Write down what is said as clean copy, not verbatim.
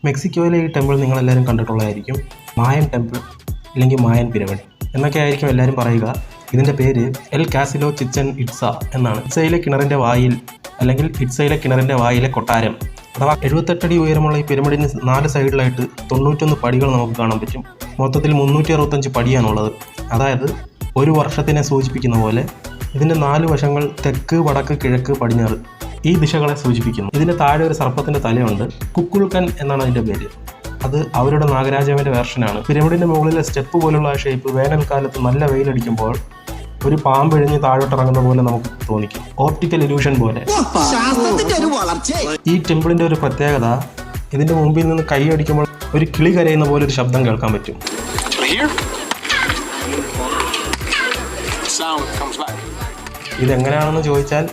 മെക്സിക്കോയിലെ ഈ ടെമ്പിൾ നിങ്ങളെല്ലാവരും കണ്ടിട്ടുള്ളതായിരിക്കും. മായൻ ടെമ്പിൾ അല്ലെങ്കിൽ മായൻ പിരമിഡ് എന്നൊക്കെ ആയിരിക്കും എല്ലാവരും പറയുക. ഇതിൻ്റെ പേര് എൽ കാസിലോ ചിച്ചൻ ഇറ്റ്സ എന്നാണ്. ഇറ്റ്സയിലെ കിണറിൻ്റെ വായിൽ അല്ലെങ്കിൽ ഇറ്റ്സയിലെ കിണറിൻ്റെ വായിലെ കൊട്ടാരം അഥവാ 78 അടി ഉയരമുള്ള ഈ പിരമിഡിന് 4 സൈഡിലായിട്ട് 91 പടികൾ നമുക്ക് കാണാൻ പറ്റും. മൊത്തത്തിൽ 365 പടിയാണുള്ളത്. അതായത് ഒരു വർഷത്തിനെ സൂചിപ്പിക്കുന്ന പോലെ ഇതിൻ്റെ 4 വശങ്ങൾ തെക്ക്, വടക്ക്, കിഴക്ക്, പടിഞ്ഞാറ് ഈ ദിശകളെ സൂചിപ്പിക്കുന്നു. ഇതിൻ്റെ താഴെ ഒരു സർപ്പത്തിൻ്റെ തലയുണ്ട്. കുക്കുൾക്കൻ എന്നാണ് അതിൻ്റെ പേര്. അത് അവരുടെ നാഗരാജാവിൻ്റെ വേർഷനാണ്. പിരമിഡിൻ്റെ മുകളിലെ സ്റ്റെപ്പ് പോലുള്ള ആ ഷേപ്പ് വേനൽക്കാലത്ത് നല്ല വെയിലടിക്കുമ്പോൾ ഒരു പാമ്പെഴിഞ്ഞ് താഴോട്ടിറങ്ങുന്ന പോലെ നമുക്ക് തോന്നിക്കും. ഓപ്റ്റിക്കൽ ഇലൂഷൻ പോലെ. ഈ ടെമ്പിളിൻ്റെ ഒരു പ്രത്യേകത, ഇതിൻ്റെ മുമ്പിൽ നിന്ന് കൈ അടിക്കുമ്പോൾ ഒരു കിളി കരയുന്ന പോലെ ഒരു ശബ്ദം കേൾക്കാൻ പറ്റും. ഇതെങ്ങനെയാണെന്ന് ചോദിച്ചാൽ